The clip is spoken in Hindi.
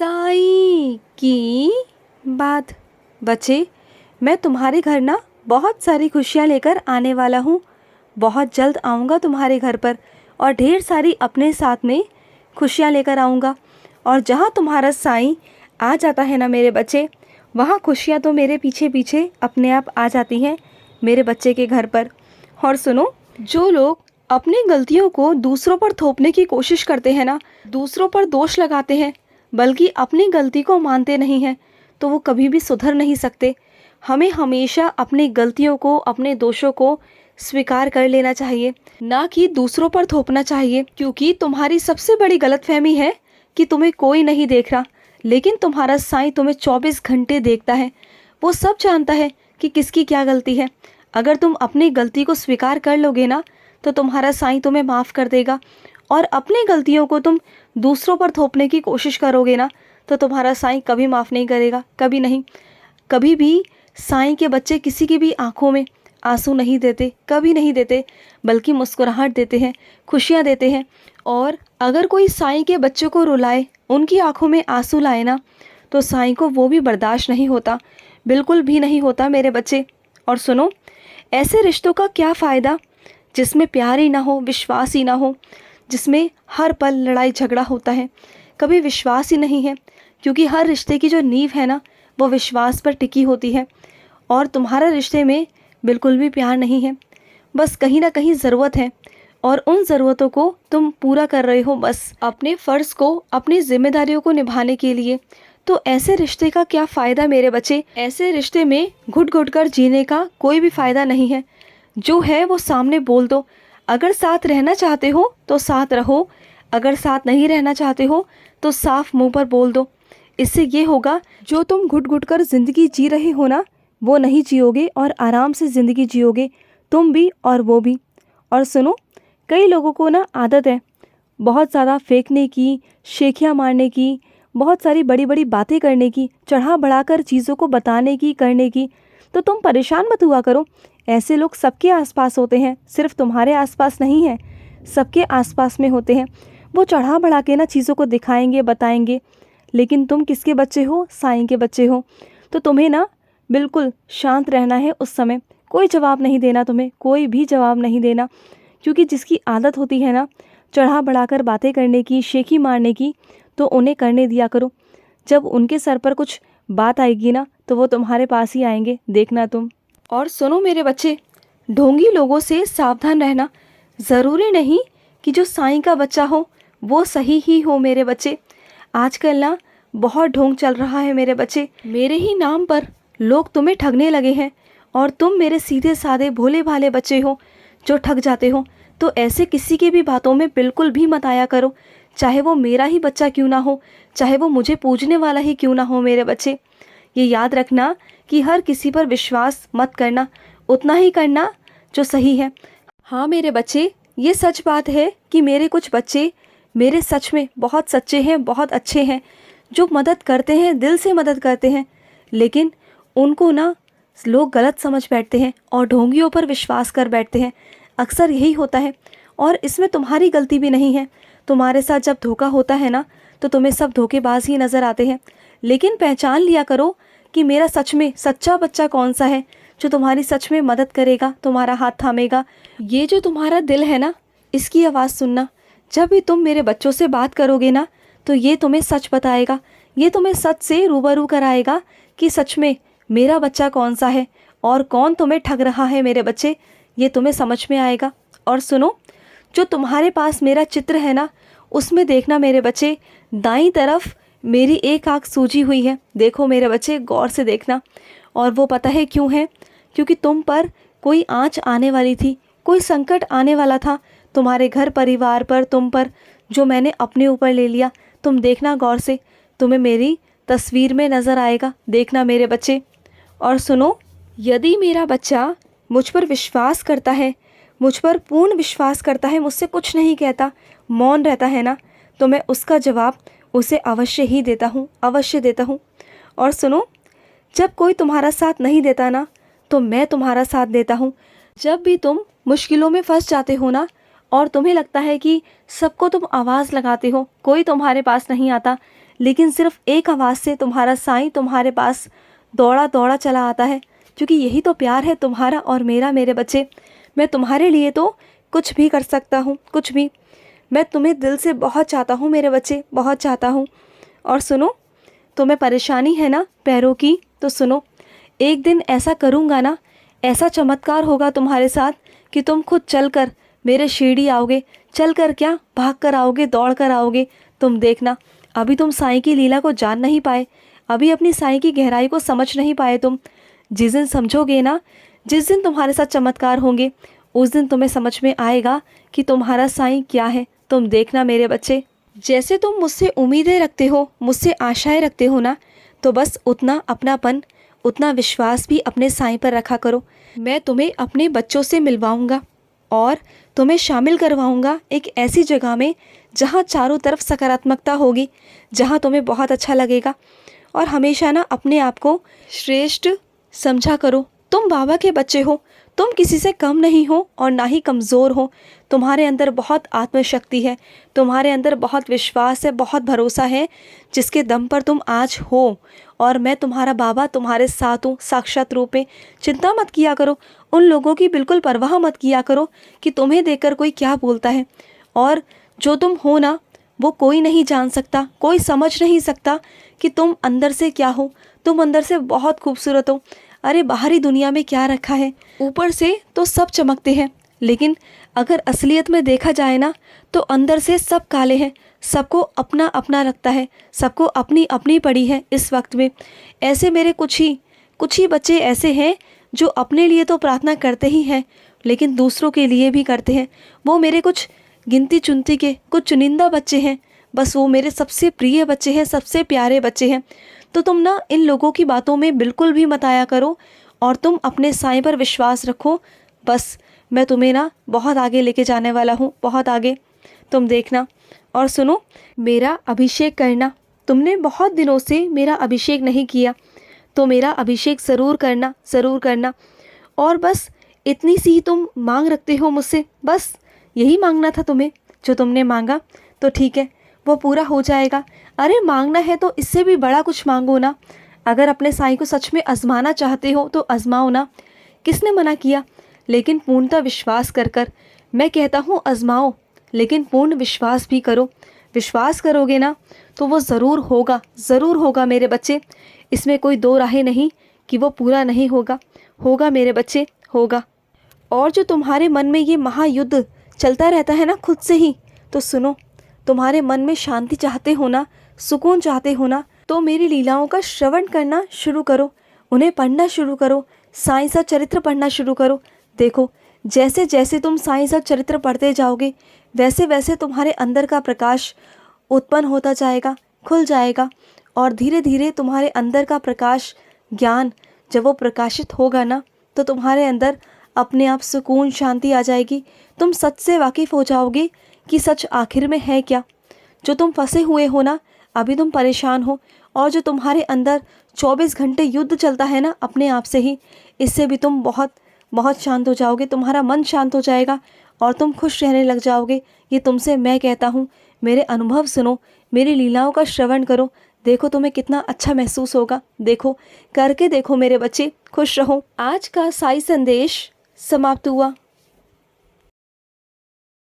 साईं की बात। बच्चे, मैं तुम्हारे घर ना बहुत सारी खुशियाँ लेकर आने वाला हूँ। बहुत जल्द आऊँगा तुम्हारे घर पर और ढेर सारी अपने साथ में खुशियाँ लेकर आऊँगा। और जहाँ तुम्हारा साईं आ जाता है ना मेरे बच्चे, वहाँ खुशियाँ तो मेरे पीछे पीछे अपने आप आ जाती हैं मेरे बच्चे के घर पर। और सुनो, जो लोग अपनी गलतियों को दूसरों पर थोपने की कोशिश करते हैं ना, दूसरों पर दोष लगाते हैं, बल्कि अपनी गलती को मानते नहीं हैं, तो वो कभी भी सुधर नहीं सकते। हमें हमेशा अपनी गलतियों को, अपने दोषों को स्वीकार कर लेना चाहिए, ना कि दूसरों पर थोपना चाहिए। क्योंकि तुम्हारी सबसे बड़ी गलतफहमी है कि तुम्हें कोई नहीं देख रहा, लेकिन तुम्हारा साईं तुम्हें 24 घंटे देखता है। वो सब जानता है कि किसकी क्या गलती है। अगर तुम अपनी गलती को स्वीकार कर लोगे ना, तो तुम्हारा साईं तुम्हें माफ़ कर देगा। और अपनी गलतियों को तुम दूसरों पर थोपने की कोशिश करोगे ना, तो तुम्हारा साईं कभी माफ़ नहीं करेगा, कभी नहीं। कभी भी साईं के बच्चे किसी की भी आंखों में आंसू नहीं देते, कभी नहीं देते, बल्कि मुस्कुराहट देते हैं, खुशियाँ देते हैं। और अगर कोई साईं के बच्चों को रुलाए, उनकी आंखों में आंसू लाए ना, तो साईं को वो भी बर्दाश्त नहीं होता, बिल्कुल भी नहीं होता मेरे बच्चे। और सुनो, ऐसे रिश्तों का क्या फ़ायदा जिसमें प्यार ही ना हो, विश्वास ही ना हो, जिसमें हर पल लड़ाई झगड़ा होता है, कभी विश्वास ही नहीं है। क्योंकि हर रिश्ते की जो नींव है ना, वो विश्वास पर टिकी होती है। और तुम्हारा रिश्ते में बिल्कुल भी प्यार नहीं है, बस कहीं ना कहीं ज़रूरत है, और उन ज़रूरतों को तुम पूरा कर रहे हो बस अपने फ़र्ज़ को, अपनी जिम्मेदारियों को निभाने के लिए। तो ऐसे रिश्ते का क्या फ़ायदा मेरे बच्चे? ऐसे रिश्ते में घुट घुट कर जीने का कोई भी फ़ायदा नहीं है। जो है वो सामने बोल दो। अगर साथ रहना चाहते हो तो साथ रहो, अगर साथ नहीं रहना चाहते हो तो साफ मुंह पर बोल दो। इससे ये होगा, जो तुम घुट घुट कर ज़िंदगी जी रहे हो ना, वो नहीं जियोगे और आराम से ज़िंदगी जियोगे, तुम भी और वो भी। और सुनो, कई लोगों को ना आदत है बहुत ज़्यादा फेंकने की, शेखियाँ मारने की, बहुत सारी बड़ी बड़ी बातें करने की, चढ़ा बढ़ाकर चीज़ों को बताने की, करने की। तो तुम परेशान मत हुआ करो। ऐसे लोग सबके आसपास होते हैं, सिर्फ तुम्हारे आसपास नहीं है, सबके आसपास में होते हैं। वो चढ़ा बढ़ा के ना चीज़ों को दिखाएंगे, बताएंगे, लेकिन तुम किसके बच्चे हो? साईं के बच्चे हो। तो तुम्हें ना बिल्कुल शांत रहना है उस समय, कोई जवाब नहीं देना, तुम्हें कोई भी जवाब नहीं देना। क्योंकि जिसकी आदत होती है ना चढ़ा बढ़ाकर बातें करने की, शेखी मारने की, तो उन्हें करने दिया करो। जब उनके सर पर कुछ बात आएगी ना, तो वो तुम्हारे पास ही आएंगे, देखना तुम। और सुनो मेरे बच्चे, ढोंगी लोगों से सावधान रहना। ज़रूरी नहीं कि जो साईं का बच्चा हो वो सही ही हो मेरे बच्चे। आजकल ना बहुत ढोंग चल रहा है मेरे बच्चे। मेरे ही नाम पर लोग तुम्हें ठगने लगे हैं, और तुम मेरे सीधे साधे भोले भाले बच्चे हो जो ठग जाते हो। तो ऐसे किसी की भी बातों में बिल्कुल भी मत आया करो, चाहे वो मेरा ही बच्चा क्यों ना हो, चाहे वो मुझे पूजने वाला ही क्यों ना हो मेरे बच्चे। ये याद रखना कि हर किसी पर विश्वास मत करना, उतना ही करना जो सही है। हाँ मेरे बच्चे, ये सच बात है कि मेरे कुछ बच्चे मेरे सच में बहुत सच्चे हैं, बहुत अच्छे हैं, जो मदद करते हैं, दिल से मदद करते हैं। लेकिन उनको ना लोग गलत समझ बैठते हैं और ढोंगियों पर विश्वास कर बैठते हैं। अक्सर यही होता है, और इसमें तुम्हारी गलती भी नहीं है। तुम्हारे साथ जब धोखा होता है ना, तो तुम्हें सब धोखेबाज ही नज़र आते हैं। लेकिन पहचान लिया करो कि मेरा सच में सच्चा बच्चा कौन सा है, जो तुम्हारी सच में मदद करेगा, तुम्हारा हाथ थामेगा। ये जो तुम्हारा दिल है ना, इसकी आवाज़ सुनना। जब भी तुम मेरे बच्चों से बात करोगे ना, तो ये तुम्हें सच बताएगा, ये तुम्हें सच से रूबरू कराएगा कि सच में मेरा बच्चा कौन सा है और कौन तुम्हें ठग रहा है मेरे बच्चे। ये तुम्हें समझ में आएगा। और सुनो, जो तुम्हारे पास मेरा चित्र है ना, उसमें देखना मेरे बच्चे, दाईं तरफ मेरी एक आँख सूजी हुई है। देखो मेरे बच्चे, गौर से देखना। और वो पता है क्यों है? क्योंकि तुम पर कोई आँच आने वाली थी, कोई संकट आने वाला था तुम्हारे घर परिवार पर, तुम पर, जो मैंने अपने ऊपर ले लिया। तुम देखना गौर से, तुम्हें मेरी तस्वीर में नज़र आएगा, देखना मेरे बच्चे। और सुनो, यदि मेरा बच्चा मुझ पर विश्वास करता है, मुझ पर पूर्ण विश्वास करता है, मुझसे कुछ नहीं कहता, मौन रहता है ना, तो मैं उसका जवाब उसे अवश्य ही देता हूँ, अवश्य देता हूँ। और सुनो, जब कोई तुम्हारा साथ नहीं देता ना, तो मैं तुम्हारा साथ देता हूँ। जब भी तुम मुश्किलों में फंस जाते हो ना, और तुम्हें लगता है कि सबको तुम आवाज़ लगाते हो, कोई तुम्हारे पास नहीं आता, लेकिन सिर्फ एक आवाज़ से तुम्हारा साईं तुम्हारे पास दौड़ा दौड़ा चला आता है, क्योंकि यही तो प्यार है तुम्हारा और मेरा मेरे बच्चे। मैं तुम्हारे लिए तो कुछ भी कर सकता हूँ, कुछ भी। मैं तुम्हें दिल से बहुत चाहता हूँ मेरे बच्चे, बहुत चाहता हूँ। और सुनो, तुम्हें परेशानी है ना पैरों की, तो सुनो, एक दिन ऐसा करूँगा ना, ऐसा चमत्कार होगा तुम्हारे साथ कि तुम खुद चलकर मेरे शिरडी आओगे। चल कर क्या, भाग कर आओगे, दौड़ कर आओगे। तुम देखना, अभी तुम साईं की लीला को जान नहीं पाए, अभी अपनी साईं की गहराई को समझ नहीं पाए तुम। जिस दिन समझोगे ना, जिस दिन तुम्हारे साथ चमत्कार होंगे, उस दिन तुम्हें समझ में आएगा कि तुम्हारा साईं क्या है। तुम देखना मेरे बच्चे, जैसे तुम मुझसे उम्मीदें रखते हो, मुझसे आशाएं रखते हो ना, तो बस उतना अपनापन, उतना विश्वास भी अपने साईं पर रखा करो। मैं तुम्हें अपने बच्चों से मिलवाऊंगा और तुम्हें शामिल करवाऊंगा एक ऐसी जगह में जहाँ चारों तरफ सकारात्मकता होगी, जहाँ तुम्हें बहुत अच्छा लगेगा। और हमेशा ना अपने आप को श्रेष्ठ समझा करो। तुम बाबा के बच्चे हो, तुम किसी से कम नहीं हो और ना ही कमज़ोर हो। तुम्हारे अंदर बहुत आत्मशक्ति है, तुम्हारे अंदर बहुत विश्वास है, बहुत भरोसा है, जिसके दम पर तुम आज हो। और मैं तुम्हारा बाबा तुम्हारे साथ हूँ साक्षात रूप में। चिंता मत किया करो, उन लोगों की बिल्कुल परवाह मत किया करो कि तुम्हें देखकर कोई क्या बोलता है। और जो तुम हो ना, वो कोई नहीं जान सकता, कोई समझ नहीं सकता कि तुम अंदर से क्या हो। तुम अंदर से बहुत खूबसूरत हो। अरे बाहरी दुनिया में क्या रखा है, ऊपर से तो सब चमकते हैं, लेकिन अगर असलियत में देखा जाए ना, तो अंदर से सब काले हैं। सबको अपना अपना लगता है, सबको अपनी अपनी पड़ी है इस वक्त में। ऐसे मेरे कुछ ही बच्चे ऐसे हैं जो अपने लिए तो प्रार्थना करते ही हैं, लेकिन दूसरों के लिए भी करते हैं। वो मेरे कुछ गिनती चुनती के कुछ चुनिंदा बच्चे हैं, बस वो मेरे सबसे प्रिय बच्चे हैं, सबसे प्यारे बच्चे हैं। तो तुम ना इन लोगों की बातों में बिल्कुल भी मत आया करो और तुम अपने साईं पर विश्वास रखो। बस मैं तुम्हें ना बहुत आगे लेके जाने वाला हूँ, बहुत आगे, तुम देखना। और सुनो, मेरा अभिषेक करना। तुमने बहुत दिनों से मेरा अभिषेक नहीं किया, तो मेरा अभिषेक ज़रूर करना, ज़रूर करना। और बस इतनी सी ही तुम मांग रखते हो मुझसे, बस यही मांगना था तुम्हें। जो तुमने मांगा तो ठीक है, वो पूरा हो जाएगा। अरे मांगना है तो इससे भी बड़ा कुछ मांगो ना। अगर अपने साईं को सच में आजमाना चाहते हो तो आजमाओ ना, किसने मना किया। लेकिन पूर्णतः विश्वास कर कर, मैं कहता हूँ आजमाओ, लेकिन पूर्ण विश्वास भी करो। विश्वास करोगे ना तो वो ज़रूर होगा, ज़रूर होगा मेरे बच्चे। इसमें कोई दो राहें नहीं कि वो पूरा नहीं होगा। होगा मेरे बच्चे, होगा। और जो तुम्हारे मन में ये महायुद्ध चलता रहता है ना खुद से ही, तो सुनो, तुम्हारे मन में शांति चाहते हो ना, सुकून चाहते हो ना, तो मेरी लीलाओं का श्रवण करना शुरू करो, उन्हें पढ़ना शुरू करो, साईं सा चरित्र पढ़ना शुरू करो। देखो, जैसे जैसे तुम साईं सा चरित्र पढ़ते जाओगे, वैसे वैसे तुम्हारे अंदर का प्रकाश उत्पन्न होता जाएगा, खुल जाएगा। और धीरे धीरे तुम्हारे अंदर का प्रकाश, ज्ञान, जब वो प्रकाशित होगा ना, तो तुम्हारे अंदर अपने आप सुकून, शांति आ जाएगी। तुम सच से वाकिफ़ हो जाओगे कि सच आखिर में है क्या। जो तुम फंसे हुए हो ना, अभी तुम परेशान हो, और जो तुम्हारे अंदर 24 घंटे युद्ध चलता है ना अपने आप से ही, इससे भी तुम बहुत बहुत शांत हो जाओगे। तुम्हारा मन शांत हो जाएगा और तुम खुश रहने लग जाओगे। ये तुमसे मैं कहता हूँ, मेरे अनुभव सुनो, मेरी लीलाओं का श्रवण करो। देखो तुम्हें कितना अच्छा महसूस होगा। देखो, करके देखो मेरे बच्चे, खुश रहो। आज का साई संदेश समाप्त हुआ।